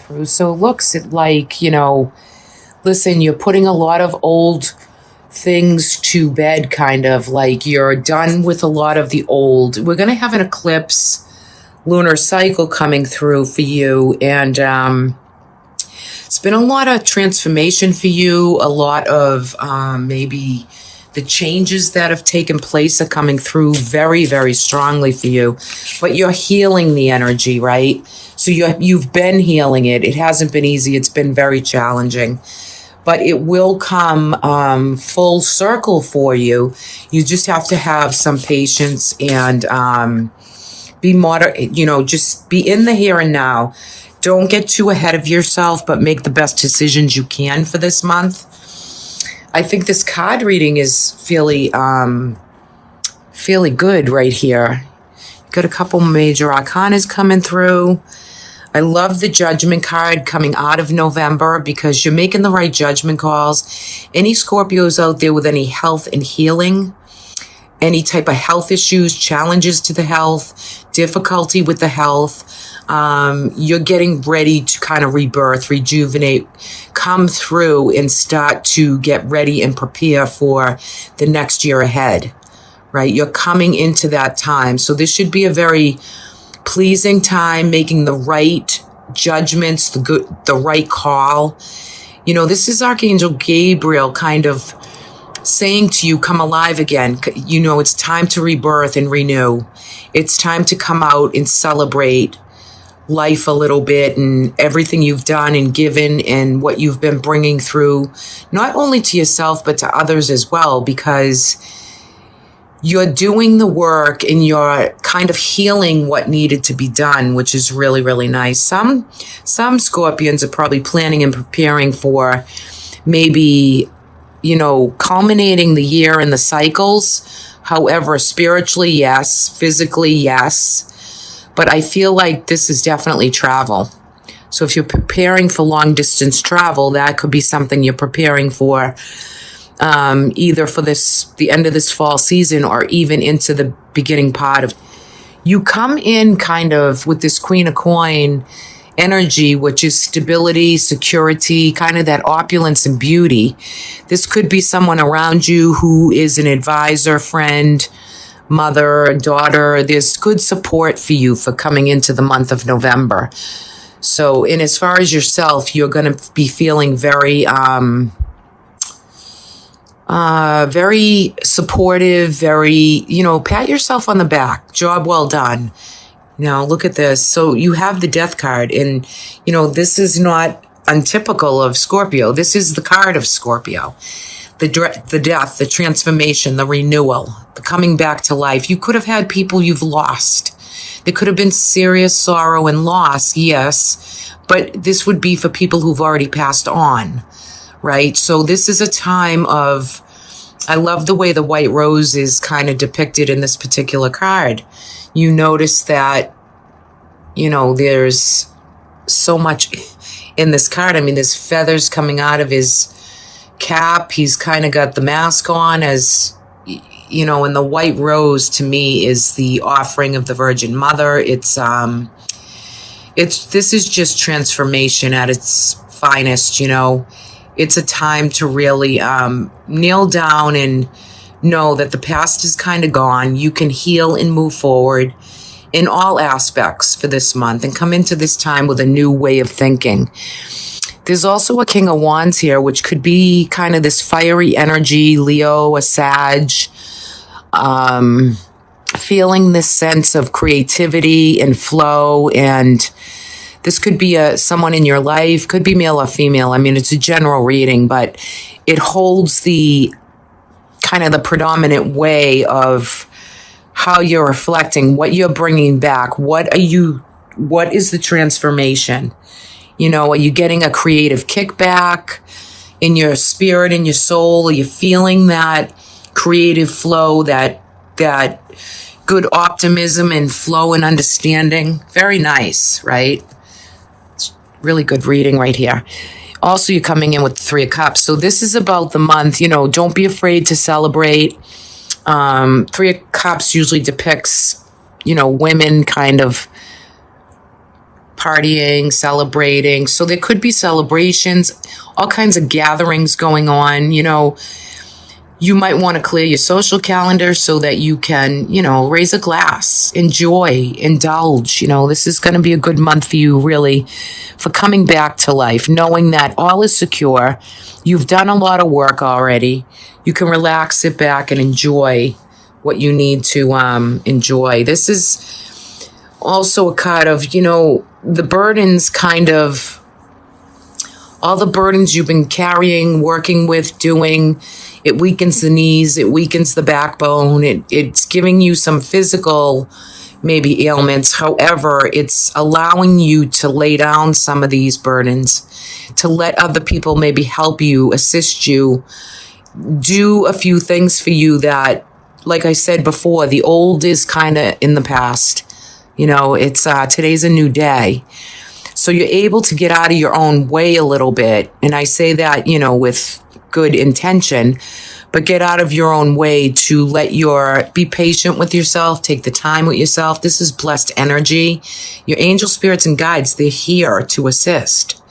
through. So it looks like, listen, you're putting a lot of old things to bed, kind of like you're done with a lot of the old. We're going to have an eclipse lunar cycle coming through for you. And it's been a lot of transformation for you. A lot of maybe the changes that have taken place are coming through very, very strongly for you. But you're healing the energy, right? So you've been healing it. It hasn't been easy. It's been very challenging. But it will come full circle for you. You just have to have some patience and be moderate, just be in the here and now. Don't get too ahead of yourself, but make the best decisions you can for this month. I think this card reading is fairly good right here. Got a couple major arcanas coming through. I love the judgment card coming out of November because you're making the right judgment calls. Any Scorpios out there with any health and healing, any type of health issues, challenges to the health, difficulty with the health, you're getting ready to kind of rebirth, rejuvenate, come through and start to get ready and prepare for the next year ahead, right? You're coming into that time. So this should be a very pleasing time, making the right judgments, the right call. This is Archangel Gabriel kind of saying to you, come alive again. It's time to rebirth and renew. It's time to come out and celebrate life a little bit and everything you've done and given and what you've been bringing through, not only to yourself, but to others as well, because you're doing the work and you're kind of healing what needed to be done, which is really, really nice. Some Scorpions are probably planning and preparing for maybe, culminating the year in the cycles. However, spiritually, yes. Physically, yes. But I feel like this is definitely travel. So if you're preparing for long distance travel, that could be something you're preparing for. Either for the end of this fall season or even into the beginning part of. You come in kind of with this Queen of Coin energy, which is stability, security, kind of that opulence and beauty. This could be someone around you who is an advisor, friend, mother, daughter. There's good support for you for coming into the month of November. So, and as far as yourself, you're going to be feeling very, very supportive, very, pat yourself on the back. Job well done. Now, look at this. So you have the Death card, and, this is not untypical of Scorpio. This is the card of Scorpio. The death, the transformation, the renewal, the coming back to life. You could have had people you've lost. There could have been serious sorrow and loss, yes, but this would be for people who've already passed on, right? So this is a time of, I love the way the white rose is kind of depicted in this particular card. You notice that, there's so much in this card. I mean, there's feathers coming out of his cap. He's kind of got the mask on and the white rose to me is the offering of the Virgin Mother. This is just transformation at its finest, It's a time to really kneel down and know that the past is kind of gone. You can heal and move forward in all aspects for this month and come into this time with a new way of thinking. There's also a King of Wands here, which could be kind of this fiery energy, Leo, a Sag, feeling this sense of creativity and flow. And this could be someone in your life, could be male or female. I mean, it's a general reading, but it holds the kind of the predominant way of how you're reflecting, what you're bringing back. What is the transformation? Are you getting a creative kickback in your spirit, in your soul? Are you feeling that creative flow, that good optimism and flow and understanding? Very nice, right? It's really good reading right here. Also, you're coming in with the Three of Cups. So this is about the month, don't be afraid to celebrate. Three of Cups usually depicts, women kind of partying, celebrating. So there could be celebrations, all kinds of gatherings going on. You might want to clear your social calendar so that you can, raise a glass, enjoy, indulge. This is going to be a good month for you, really, for coming back to life, knowing that all is secure. You've done a lot of work already. You can relax, sit back, and enjoy what you need to enjoy. This is also a card of, the burdens all the burdens you've been carrying, working with, doing. It weakens the knees. It weakens the backbone. It's giving you some physical, maybe ailments. However, it's allowing you to lay down some of these burdens, to let other people maybe help you, assist you, do a few things for you that, like I said before, the old is kind of in the past. It's today's a new day. So you're able to get out of your own way a little bit. And I say that, with good intention, but get out of your own way to be patient with yourself, take the time with yourself. This is blessed energy. Your angel spirits and guides, they're here to assist.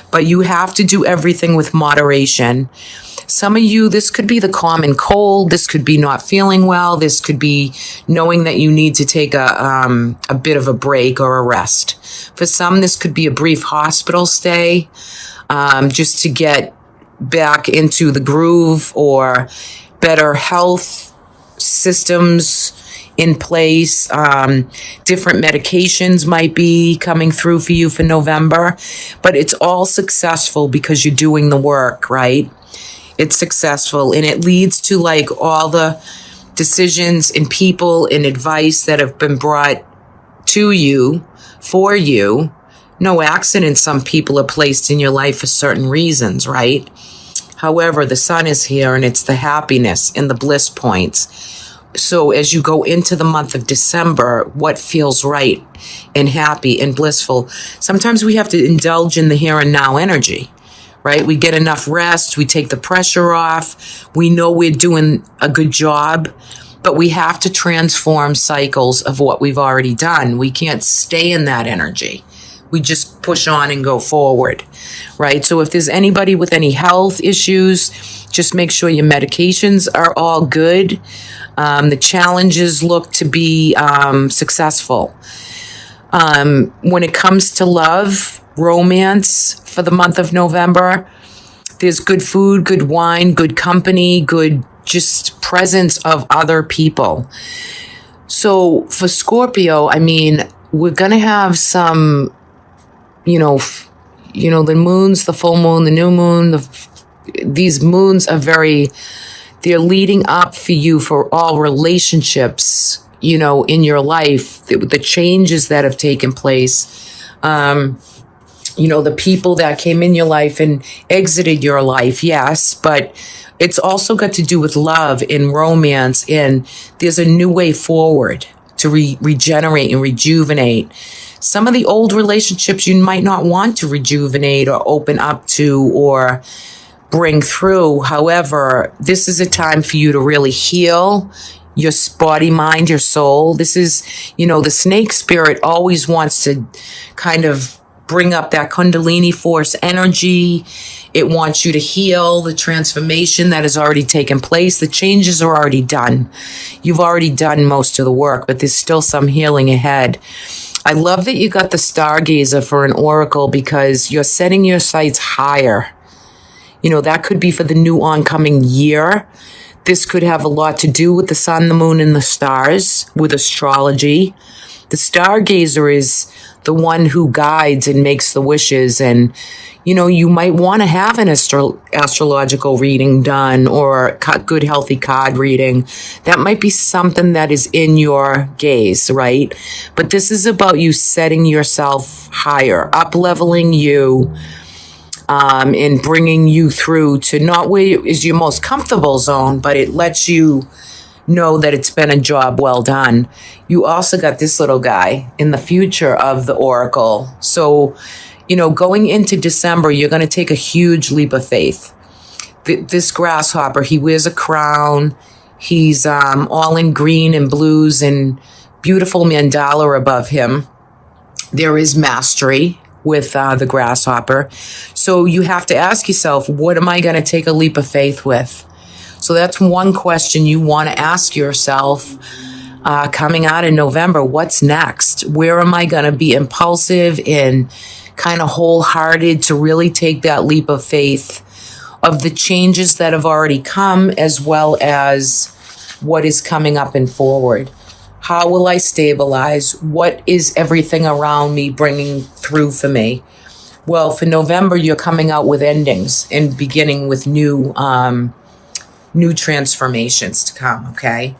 But you have to do everything with moderation. Some of you, this could be the common cold. This could be not feeling well. This could be knowing that you need to take a bit of a break or a rest. For some, this could be a brief hospital stay, just to get back into the groove, or better health systems in place. Different medications might be coming through for you for November, but it's all successful because you're doing the work, right? It's successful, and it leads to all the decisions and people and advice that have been brought to you, for you. No accident, some people are placed in your life for certain reasons, right? However, the sun is here, and it's the happiness and the bliss points. So as you go into the month of December, what feels right and happy and blissful? Sometimes we have to indulge in the here and now energy. Right? We get enough rest. We take the pressure off. We know we're doing a good job, but we have to transform cycles of what we've already done. We can't stay in that energy. We just push on and go forward, right? So if there's anybody with any health issues, just make sure your medications are all good. The challenges look to be successful. When it comes to love, romance for the month of November, there's good food, good wine, good company, good just presence of other people. So for Scorpio, we're going to have some, the moons, the full moon, the new moon, these moons are they're leading up for you for all relationships, in your life, the changes that have taken place. The people that came in your life and exited your life, yes, but it's also got to do with love and romance, and there's a new way forward to regenerate and rejuvenate. Some of the old relationships you might not want to rejuvenate or open up to or bring through. However, this is a time for you to really heal your body, mind, your soul. This is, the snake spirit always wants to kind of bring up that Kundalini force energy. It wants you to heal the transformation that has already taken place. The changes are already done. You've already done most of the work, but there's still some healing ahead. I love that you got the Stargazer for an oracle because you're setting your sights higher. That could be for the new oncoming year. This could have a lot to do with the sun, the moon, and the stars, with astrology. The Stargazer is the one who guides and makes the wishes. And, you might want to have an astrological reading done or a good, healthy card reading. That might be something that is in your gaze, right? But this is about you setting yourself higher, up-leveling you, and bringing you through to not where is your most comfortable zone, but it lets you know that it's been a job well done. You also got this little guy in the future of the oracle. So, going into December, you're going to take a huge leap of faith. This grasshopper, he wears a crown. He's all in green and blues and beautiful mandala above him. There is mastery with the grasshopper. So you have to ask yourself, what am I going to take a leap of faith with? So that's one question you want to ask yourself coming out in November. What's next? Where am I going to be impulsive and kind of wholehearted to really take that leap of faith of the changes that have already come, as well as what is coming up and forward? How will I stabilize? What is everything around me bringing through for me? Well, for November, you're coming out with endings and beginning with new transformations to come, okay?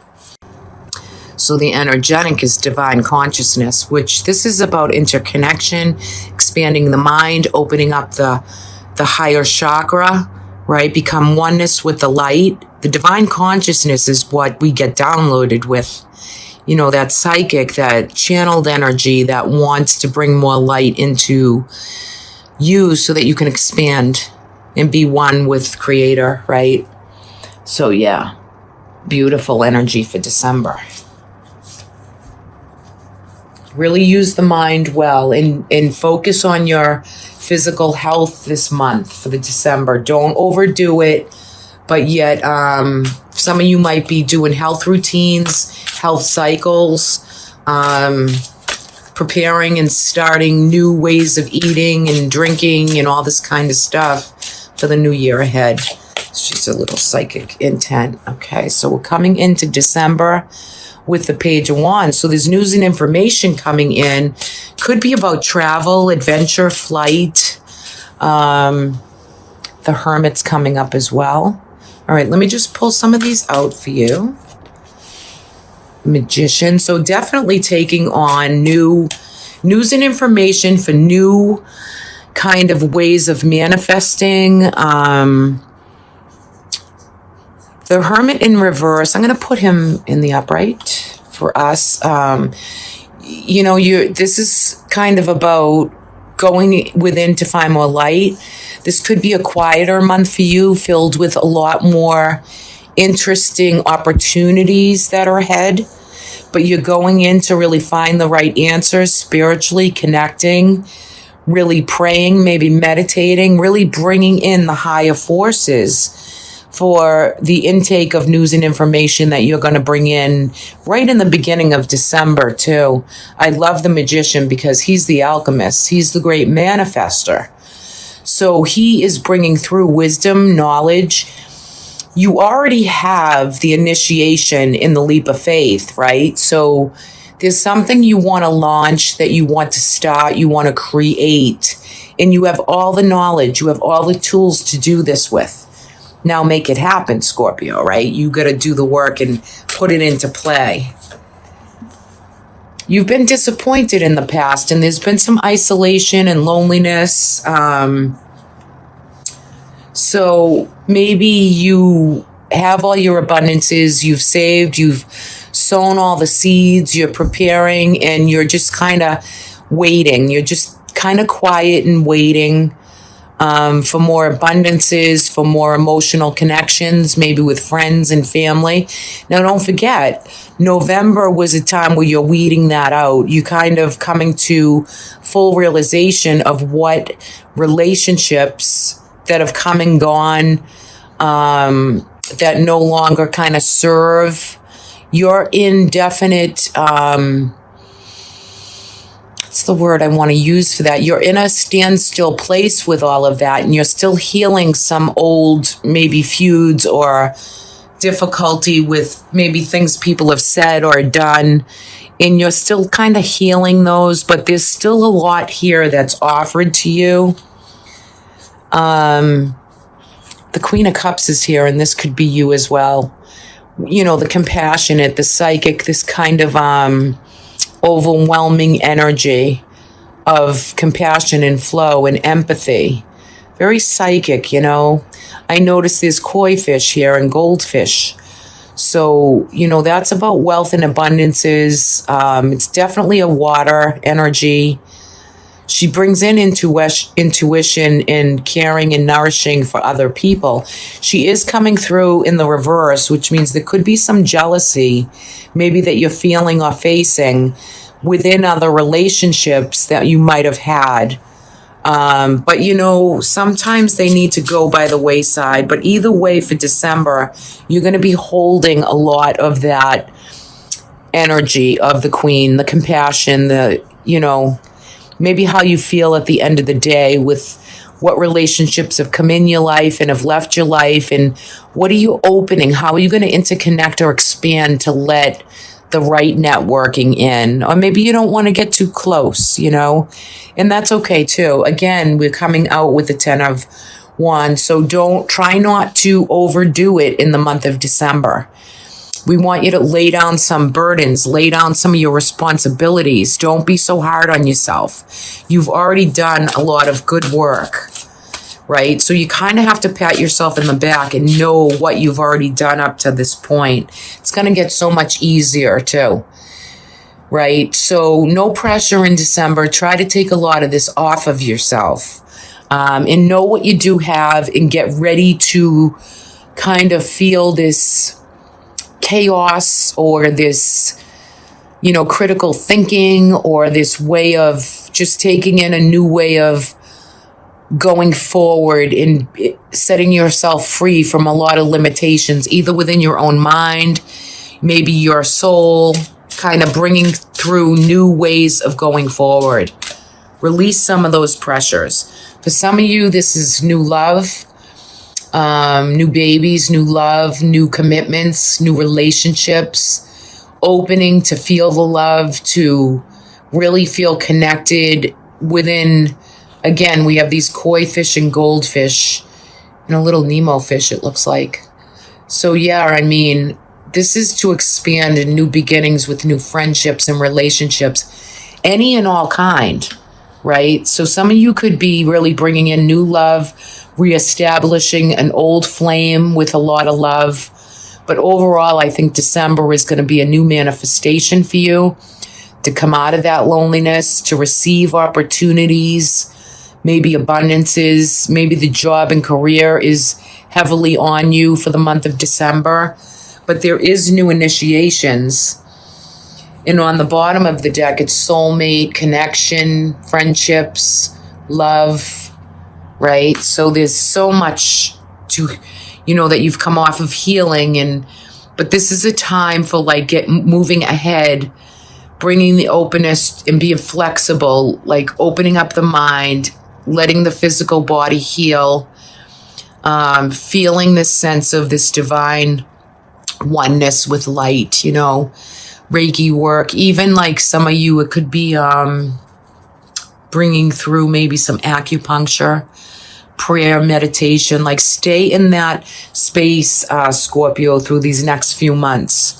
So the energetic is divine consciousness, which this is about interconnection, expanding the mind, opening up the higher chakra, right? Become oneness with the light. The divine consciousness is what we get downloaded with. You know, that psychic, that channeled energy that wants to bring more light into you so that you can expand and be one with Creator, right? So yeah, beautiful energy for December. Really use the mind well and focus on your physical health this month for the December. Don't overdo it, but yet some of you might be doing health routines, health cycles, preparing and starting new ways of eating and drinking and all this kind of stuff for the new year ahead. It's just a little psychic intent. Okay, so we're coming into December with the Page of Wands. So there's news and information coming in. Could be about travel, adventure, flight. The Hermit's coming up as well. All right, let me just pull some of these out for you. Magician. So definitely taking on new news and information for new kind of ways of manifesting. The Hermit in reverse, I'm going to put him in the upright for us. You know, this is kind of about going within to find more light. This could be a quieter month for you, filled with a lot more interesting opportunities that are ahead. But you're going in to really find the right answers, spiritually connecting, really praying, maybe meditating, really bringing in the higher forces for the intake of news and information that you're going to bring in right in the beginning of December too. I love the Magician because he's the alchemist. He's the great manifester. So he is bringing through wisdom, knowledge. You already have the initiation in the leap of faith, right? So there's something you want to launch, that you want to start, you want to create, and you have all the knowledge, you have all the tools to do this with. Now make it happen, Scorpio, right? You got to do the work and put it into play. You've been disappointed in the past, and there's been some isolation and loneliness. So maybe you have all your abundances, you've saved, you've sown all the seeds, you're preparing, and you're just kind of waiting. You're just kind of quiet and waiting for more abundances, for more emotional connections, maybe with friends and family. Now, don't forget, November was a time where you're weeding that out. You kind of coming to full realization of what relationships that have come and gone, that no longer kind of serve your indefinite, what's the word I want to use for that? You're in a standstill place with all of that, and you're still healing some old maybe feuds or difficulty with maybe things people have said or done, and you're still kind of healing those, but there's still a lot here that's offered to you. The Queen of Cups is here, and this could be you as well. You know, the compassionate, the psychic, this kind of overwhelming energy of compassion and flow and empathy. Very psychic, you know. I notice there's koi fish here and goldfish. So, you know, that's about wealth and abundances. It's definitely a water energy. She brings in intuition and caring and nourishing for other people. She is coming through in the reverse, which means there could be some jealousy, maybe that you're feeling or facing within other relationships that you might have had. But sometimes they need to go by the wayside. But either way, for December, you're going to be holding a lot of that energy of the Queen, the compassion, maybe how you feel at the end of the day with what relationships have come in your life and have left your life, and what are you opening? How are you going to interconnect or expand to let the right networking in? Or maybe you don't want to get too close, and that's okay too. Again, we're coming out with the 10 of Wands, so try not to overdo it in the month of December. We want you to lay down some burdens, lay down some of your responsibilities. Don't be so hard on yourself. You've already done a lot of good work, right? So you kind of have to pat yourself in the back and know what you've already done up to this point. It's going to get so much easier too, right? So no pressure in December. Try to take a lot of this off of yourself, and know what you do have, and get ready to kind of feel this chaos or this, critical thinking, or this way of just taking in a new way of going forward and setting yourself free from a lot of limitations, either within your own mind, maybe your soul, kind of bringing through new ways of going forward. Release some of those pressures. For some of you, this is new love. New babies, new love, new commitments, new relationships, opening to feel the love, to really feel connected within. Again, we have these koi fish and goldfish and a little Nemo fish, it looks like. So this is to expand in new beginnings with new friendships and relationships, any and all kind, right? So some of you could be really bringing in new love, reestablishing an old flame with a lot of love. But overall, I think December is going to be a new manifestation for you to come out of that loneliness, to receive opportunities, maybe abundances, maybe the job and career is heavily on you for the month of December. But there is new initiations. And on the bottom of the deck, it's soulmate, connection, friendships, love, right? So there's so much to, that you've come off of healing, but this is a time for moving ahead, bringing the openness and being flexible, opening up the mind, letting the physical body heal, feeling this sense of this divine oneness with light, Reiki work, even some of you, it could be bringing through maybe some acupuncture, prayer, meditation. Stay in that space, Scorpio, through these next few months.